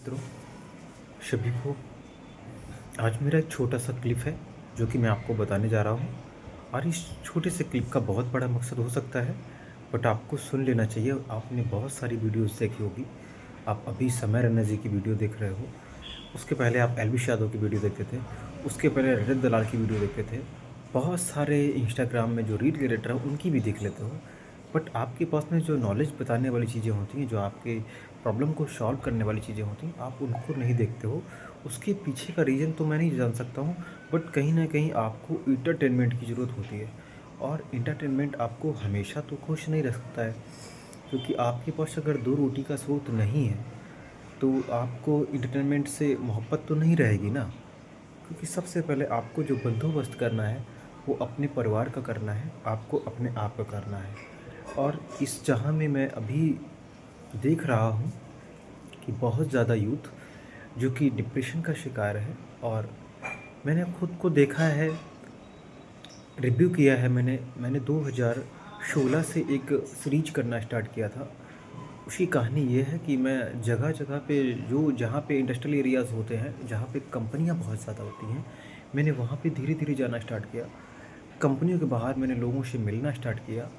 मित्रों, सभी को आज मेरा एक छोटा सा क्लिप है जो कि मैं आपको बताने जा रहा हूँ। और इस छोटे से क्लिप का बहुत बड़ा मकसद हो सकता है, बट आपको सुन लेना चाहिए। आपने बहुत सारी वीडियोस देखी होगी। आप अभी समय रैना जी की वीडियो देख रहे हो, उसके पहले आप एलविश यादव की वीडियो देखते थे, उसके पहले रजत दलाल की वीडियो देखते थे, बहुत सारे इंस्टाग्राम में जो रील क्रिएटर हैं उनकी भी देख लेते हो। बट आपके पास में जो नॉलेज बताने वाली चीज़ें होती हैं, जो आपके प्रॉब्लम को सॉल्व करने वाली चीज़ें होती हैं, आप उनको नहीं देखते हो। उसके पीछे का रीज़न तो मैं नहीं जान सकता हूँ, बट कहीं ना कहीं आपको इंटरटेनमेंट की ज़रूरत होती है। और इंटरटेनमेंट आपको हमेशा तो खुश नहीं रख सकता है, क्योंकि आपके पास अगर दो रोटी का स्रोत नहीं है तो आपको इंटरटेनमेंट से मोहब्बत तो नहीं रहेगी ना। क्योंकि सबसे पहले आपको जो बंदोबस्त करना है वो अपने परिवार का करना है, आपको अपने आप का करना है। और इस जहाँ में मैं अभी देख रहा हूँ कि बहुत ज़्यादा यूथ जो कि डिप्रेशन का शिकार है। और मैंने खुद को देखा है, रिव्यू किया है। मैंने 2016 से एक सीरीज करना स्टार्ट किया था। उसकी कहानी ये है कि मैं जगह जगह पे जो जहाँ पे इंडस्ट्रियल एरियाज़ होते हैं, जहाँ पे कंपनियाँ बहुत ज़्यादा होती हैं, मैंने वहाँ पे धीरे धीरे जाना स्टार्ट किया। कंपनियों के बाहर मैंने लोगों से मिलना स्टार्ट किया।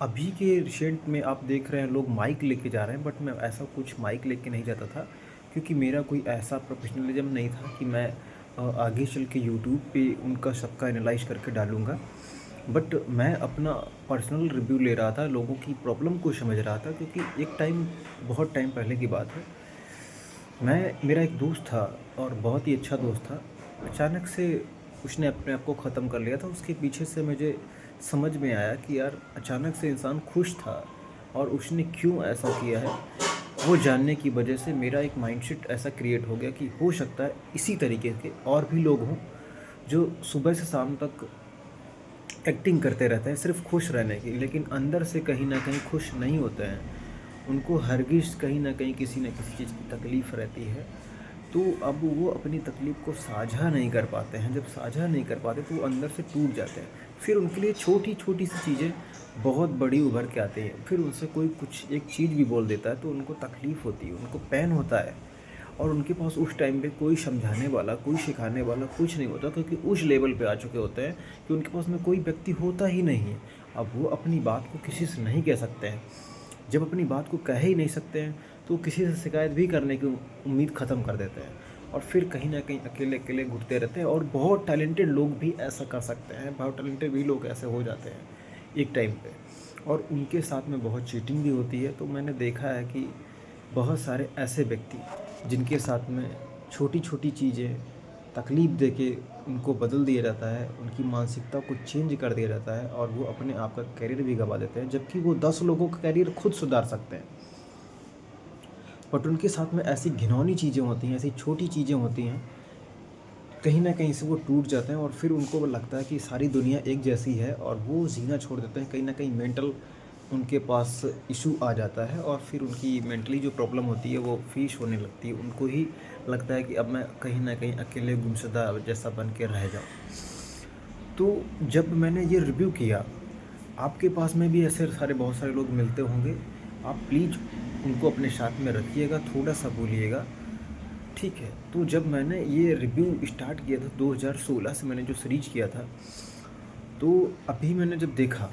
अभी के रिसेंट में आप देख रहे हैं लोग माइक लेके जा रहे हैं, बट मैं ऐसा कुछ माइक लेके नहीं जाता था, क्योंकि मेरा कोई ऐसा प्रोफेशनलिज्म नहीं था कि मैं आगे चल के यूट्यूब पे उनका सबका एनालाइज करके डालूँगा। बट मैं अपना पर्सनल रिव्यू ले रहा था, लोगों की प्रॉब्लम को समझ रहा था। क्योंकि एक टाइम, बहुत टाइम पहले की बात है, मेरा एक दोस्त था और बहुत ही अच्छा दोस्त था। अचानक से उसने अपने आप को ख़त्म कर लिया था। उसके पीछे से मुझे समझ में आया कि यार अचानक से इंसान खुश था, और उसने क्यों ऐसा किया है वो जानने की वजह से मेरा एक माइंडसेट ऐसा क्रिएट हो गया कि हो सकता है इसी तरीके के और भी लोग हों जो सुबह से शाम तक एक्टिंग करते रहते हैं सिर्फ खुश रहने की, लेकिन अंदर से कहीं ना कहीं खुश नहीं होते हैं। उनको हरगिज़ कहीं ना कहीं किसी न किसी चीज़ की तकलीफ़ रहती है। तो अब वो अपनी तकलीफ़ को साझा नहीं कर पाते हैं। जब साझा नहीं कर पाते तो वो अंदर से टूट जाते हैं। फिर उनके लिए छोटी छोटी सी चीज़ें बहुत बड़ी उभर के आती हैं। फिर उनसे कोई कुछ एक चीज़ भी बोल देता है तो उनको तकलीफ़ होती है, उनको पेन होता है। और उनके पास उस टाइम पे कोई समझाने वाला, कोई सिखाने वाला कुछ नहीं होता, क्योंकि उस लेवल पे आ चुके होते हैं कि उनके पास में कोई व्यक्ति होता ही नहीं है। अब वो अपनी बात को किसी से नहीं कह सकते हैं। जब अपनी बात को कह ही नहीं सकते हैं तो किसी से शिकायत भी करने की उम्मीद ख़त्म कर देते हैं। और फिर कहीं ना कहीं अकेले अकेले घुटते रहते हैं। और बहुत टैलेंटेड लोग भी ऐसा कर सकते हैं, बहुत टैलेंटेड भी लोग ऐसे हो जाते हैं एक टाइम पे। और उनके साथ में बहुत चीटिंग भी होती है। तो मैंने देखा है कि बहुत सारे ऐसे व्यक्ति जिनके साथ में छोटी छोटी चीज़ें तकलीफ़ दे के उनको बदल दिया जाता है, उनकी मानसिकता को चेंज कर दिया जाता है, और वो अपने आप का करियर भी गंवा देते हैं, जबकि वो 10 लोगों का करियर खुद सुधार सकते हैं। बट उनके साथ में ऐसी घिनौनी चीज़ें होती हैं, ऐसी छोटी चीज़ें होती हैं, कहीं ना कहीं से वो टूट जाते हैं। और फिर उनको लगता है कि सारी दुनिया एक जैसी है, और वो जीना छोड़ देते हैं। कहीं ना कहीं मेंटल उनके पास इशू आ जाता है, और फिर उनकी मेंटली जो प्रॉब्लम होती है वो फेस होने लगती है। उनको ही लगता है कि अब मैं कहीं ना कहीं अकेले गुमशुदा जैसा बन के रह जाऊँ। तो जब मैंने ये रिव्यू किया, आपके पास में भी ऐसे सारे बहुत सारे लोग मिलते होंगे। आप प्लीज़ उनको अपने साथ में रखिएगा, थोड़ा सा बोलिएगा, ठीक है। तो जब मैंने ये रिव्यू स्टार्ट किया था 2016 से, मैंने जो सीरीज किया था, तो अभी मैंने जब देखा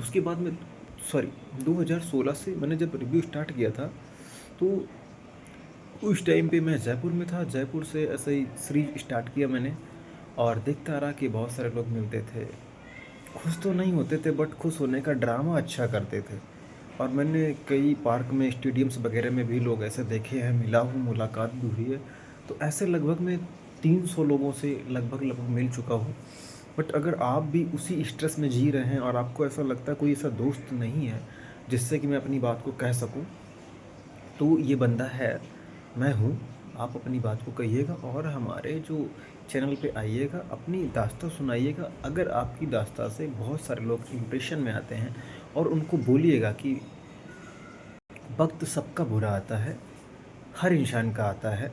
उसके बाद में, सॉरी, 2016 से मैंने जब रिव्यू स्टार्ट किया था, तो उस टाइम पे मैं जयपुर में था। जयपुर से ऐसे ही सीरीज स्टार्ट किया मैंने, और देखता रहा कि बहुत सारे लोग मिलते थे। खुश तो नहीं होते थे, बट खुश होने का ड्रामा अच्छा करते थे। और मैंने कई पार्क में, स्टेडियम्स वगैरह में भी लोग ऐसे देखे हैं, मिला हूँ, मुलाकात भी हुई है। तो ऐसे लगभग मैं 300 लोगों से लगभग लगभग मिल चुका हूँ। बट अगर आप भी उसी स्ट्रेस में जी रहे हैं और आपको ऐसा लगता है कोई ऐसा दोस्त नहीं है जिससे कि मैं अपनी बात को कह सकूँ, तो ये बंदा है, मैं हूँ। आप अपनी बात को कहिएगा और हमारे जो चैनल पे आइएगा, अपनी दास्तां सुनाइएगा। अगर आपकी दास्तां से बहुत सारे लोग इम्प्रेशन में आते हैं, और उनको बोलिएगा कि वक्त सबका बुरा आता है, हर इंसान का आता है,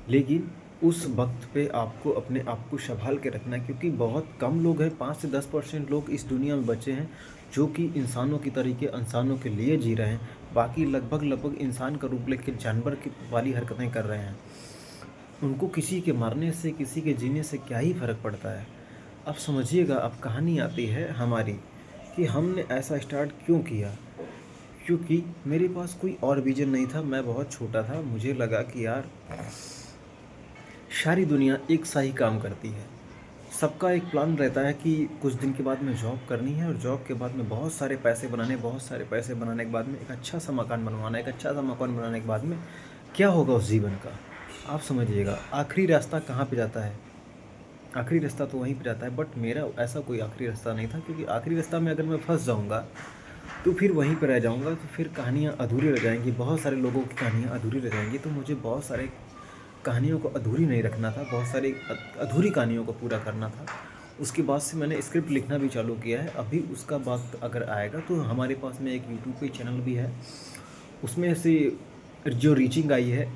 लेकिन उस वक्त पे आपको अपने आप को संभाल के रखना है। क्योंकि बहुत कम लोग हैं, 5 से 10% लोग इस दुनिया में बचे हैं जो कि इंसानों की तरीके इंसानों के लिए जी रहे हैं, बाकी लगभग इंसान का रूप लेकर जानवर की वाली हरकतें कर रहे हैं। उनको किसी के मरने से, किसी के जीने से क्या ही फ़र्क पड़ता है। अब समझिएगा, अब कहानी आती है हमारी कि हमने ऐसा स्टार्ट क्यों किया। क्योंकि मेरे पास कोई और विज़न नहीं था, मैं बहुत छोटा था। मुझे लगा कि यार सारी दुनिया एक सा ही काम करती है। सबका एक प्लान रहता है कि कुछ दिन के बाद में जॉब करनी है और जॉब के बाद में बहुत सारे पैसे बनाने, बहुत सारे पैसे बनाने के बाद में एक अच्छा सा मकान बनवाना, एक अच्छा सा मकान बनाने के बाद में क्या होगा उस जीवन का, आप समझिएगा। आखिरी रास्ता कहाँ पे जाता है? आखिरी रास्ता तो वहीं पे जाता है। बट मेरा ऐसा कोई आखिरी रास्ता नहीं था, क्योंकि आखिरी रास्ता में अगर मैं फंस जाऊँगा तो फिर वहीं पर रह जाऊँगा, तो फिर कहानियाँ अधूरी रह जाएंगी, बहुत सारे लोगों की कहानियाँ अधूरी रह जाएंगी। तो मुझे बहुत सारे कहानियों को अधूरी नहीं रखना था, बहुत सारी अधूरी कहानियों को पूरा करना था। उसके बाद से मैंने स्क्रिप्ट लिखना भी चालू किया है। अभी उसका वक्त अगर आएगा तो हमारे पास में एक यूट्यूब पे चैनल भी है, उसमें से जो रीचिंग आई है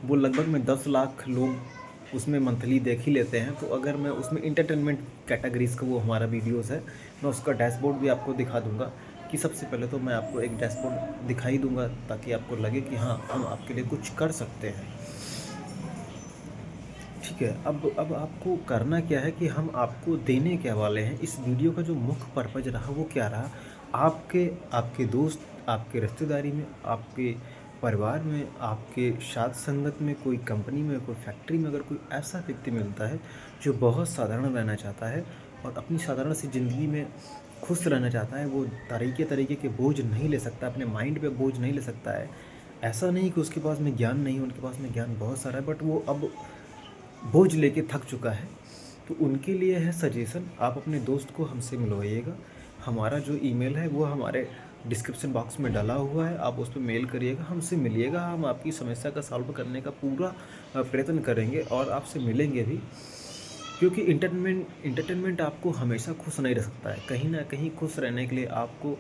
वो लगभग में 10 लाख लोग उसमें मंथली देख ही लेते हैं। तो अगर मैं उसमें इंटरटेनमेंट कैटेगरीज़ का वो हमारा वीडियोज़ है, मैं उसका डैशबोर्ड भी आपको दिखा दूँगा। कि सबसे पहले तो मैं आपको एक डैशबोर्ड दिखाई दूँगा, ताकि आपको लगे कि हाँ, हम आपके लिए कुछ कर सकते हैं। ठीक है, अब आपको करना क्या है कि हम आपको देने क्या वाले हैं। इस वीडियो का जो मुख्य पर्पज़ रहा वो क्या रहा, आपके आपके दोस्त, आपके रिश्तेदारी में, आपके परिवार में, आपके साथ संगत में, कोई कंपनी में, कोई फैक्ट्री में अगर कोई ऐसा व्यक्ति मिलता है जो बहुत साधारण रहना चाहता है और अपनी साधारण सी ज़िंदगी में खुश रहना चाहता है, वो तरीके तरीके के बोझ नहीं ले सकता, अपने माइंड पे बोझ नहीं ले सकता है। ऐसा नहीं कि उसके पास में ज्ञान नहीं है, उनके पास में ज्ञान बहुत सारा है, बट वो अब बोझ लेके थक चुका है। तो उनके लिए है सजेशन, आप अपने दोस्त को हमसे मिलवाइएगा। हमारा जो ईमेल है वो हमारे डिस्क्रिप्शन बॉक्स में डाला हुआ है, आप उस पर मेल करिएगा, हमसे मिलिएगा। हम आपकी समस्या का सॉल्व करने का पूरा प्रयत्न करेंगे और आपसे मिलेंगे भी। क्योंकि इंटरटेनमेंट आपको हमेशा खुश नहीं रख सकता है। कहीं ना कहीं खुश रहने के लिए आपको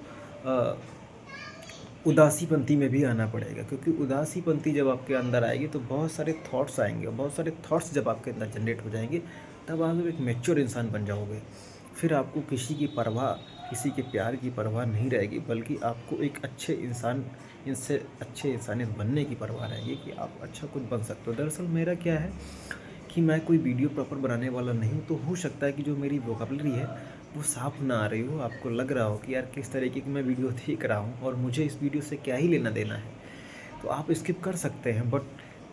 उदासीपंथी में भी आना पड़ेगा, क्योंकि उदासीपंथी जब आपके अंदर आएगी तो बहुत सारे थॉट्स आएंगे, और बहुत सारे थॉट्स जब आपके अंदर जनरेट हो जाएंगे तब आप एक मैच्योर इंसान बन जाओगे। फिर आपको किसी की परवाह, किसी के प्यार की परवाह नहीं रहेगी, बल्कि आपको एक अच्छे इंसान, इनसे अच्छे इंसानियत बनने की परवाह रहेगी कि आप अच्छा कुछ बन सकते हो। दरअसल मेरा क्या है कि मैं कोई वीडियो प्रॉपर बनाने वाला नहीं हूँ, तो हो सकता है कि जो मेरी वोकैबुलरी है वो साफ़ ना आ रही हो, आपको लग रहा हो कि यार किस तरीके की मैं वीडियो देख रहा हूँ और मुझे इस वीडियो से क्या ही लेना देना है, तो आप स्किप कर सकते हैं। But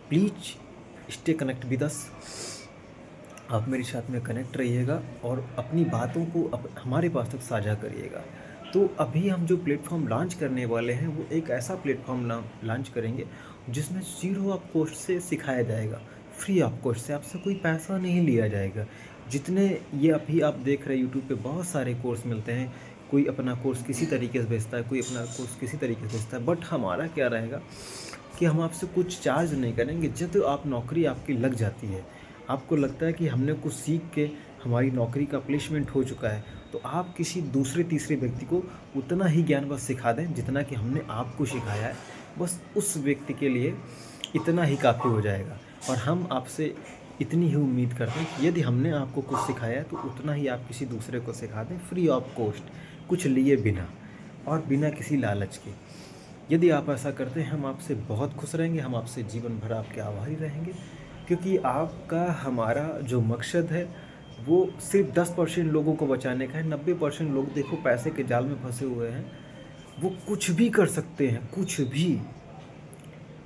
please stay connect with us, आप मेरे साथ में कनेक्ट रहिएगा और अपनी बातों को हमारे पास तक साझा करिएगा। तो अभी हम जो प्लेटफॉर्म लॉन्च करने वाले हैं वो एक ऐसा प्लेटफॉर्म लॉन्च करेंगे जिसमें ज़ीरो ऑफ कॉस्ट से सिखाया जाएगा, फ्री ऑफ कॉस्ट से, आपसे कोई पैसा नहीं लिया जाएगा। जितने ये अभी आप देख रहे हैं यूट्यूब पे बहुत सारे कोर्स मिलते हैं, कोई अपना कोर्स किसी तरीके से बेचता है, कोई अपना कोर्स किसी तरीके से बेचता है। बट हमारा क्या रहेगा कि हम आपसे कुछ चार्ज नहीं करेंगे। जब आप नौकरी आपकी लग जाती है, आपको लगता है कि हमने कुछ सीख के हमारी नौकरी का प्लेसमेंट हो चुका है, तो आप किसी दूसरे तीसरे व्यक्ति को उतना ही ज्ञान बस सिखा दें जितना कि हमने आपको सिखाया है। बस उस व्यक्ति के लिए इतना ही काफ़ी हो जाएगा। और हम आपसे इतनी ही उम्मीद करते हैं कि यदि हमने आपको कुछ सिखाया है तो उतना ही आप किसी दूसरे को सिखा दें, फ्री ऑफ कॉस्ट, कुछ लिए बिना और बिना किसी लालच के। यदि आप ऐसा करते हैं हम आपसे बहुत खुश रहेंगे, हम आपसे जीवन भर आपके आभारी रहेंगे। क्योंकि आपका हमारा जो मकसद है वो सिर्फ 10% लोगों को बचाने का है। 90% लोग देखो पैसे के जाल में फंसे हुए हैं, वो कुछ भी कर सकते हैं, कुछ भी।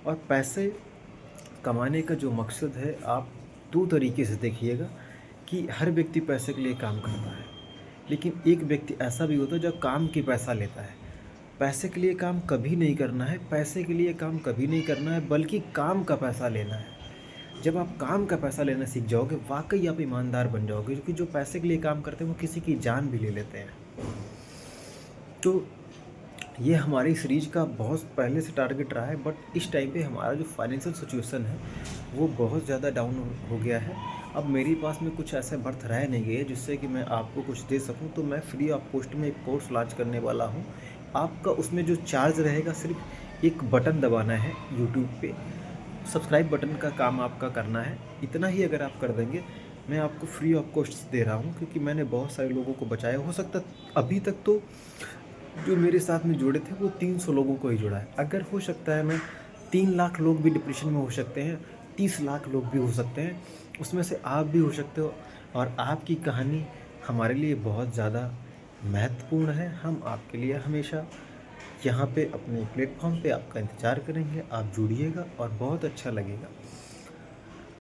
और पैसे कमाने का जो मकसद है, आप दो तरीके से देखिएगा कि हर व्यक्ति पैसे के लिए काम करता है, लेकिन एक व्यक्ति ऐसा भी होता है जो काम के पैसा लेता है। पैसे के लिए काम कभी नहीं करना है, पैसे के लिए काम कभी नहीं करना है, बल्कि काम का पैसा लेना है। जब आप काम का पैसा लेना सीख जाओगे, वाकई आप ईमानदार बन जाओगे। क्योंकि जो पैसे के लिए काम करते हैं वो किसी की जान भी ले लेते हैं। तो ये हमारी सीरीज़ का बहुत पहले से टारगेट रहा है, बट इस टाइम पे हमारा जो फाइनेंशियल सिचुएशन है वो बहुत ज़्यादा डाउन हो गया है। अब मेरे पास में कुछ ऐसे बर्थ रह नहीं गए जिससे कि मैं आपको कुछ दे सकूं, तो मैं फ्री ऑफ कॉस्ट में एक कोर्स लॉन्च करने वाला हूं। आपका उसमें जो चार्ज रहेगा, सिर्फ एक बटन दबाना है यूट्यूब पे, सब्सक्राइब बटन का काम आपका करना है। इतना ही अगर आप कर देंगे, मैं आपको फ्री ऑफ कॉस्ट दे रहा हूँ, क्योंकि मैंने बहुत सारे लोगों को बचाया। हो सकता अभी तक तो जो मेरे साथ में जुड़े थे वो 300 लोगों को ही जुड़ा है। अगर हो सकता है मैं 3 लाख लोग भी डिप्रेशन में हो सकते हैं, 30 लाख लोग भी हो सकते हैं, उसमें से आप भी हो सकते हो और आपकी कहानी हमारे लिए बहुत ज़्यादा महत्वपूर्ण है। हम आपके लिए हमेशा यहाँ पे अपने प्लेटफ़ॉर्म पे आपका इंतज़ार करेंगे, आप जुड़िएगा और बहुत अच्छा लगेगा।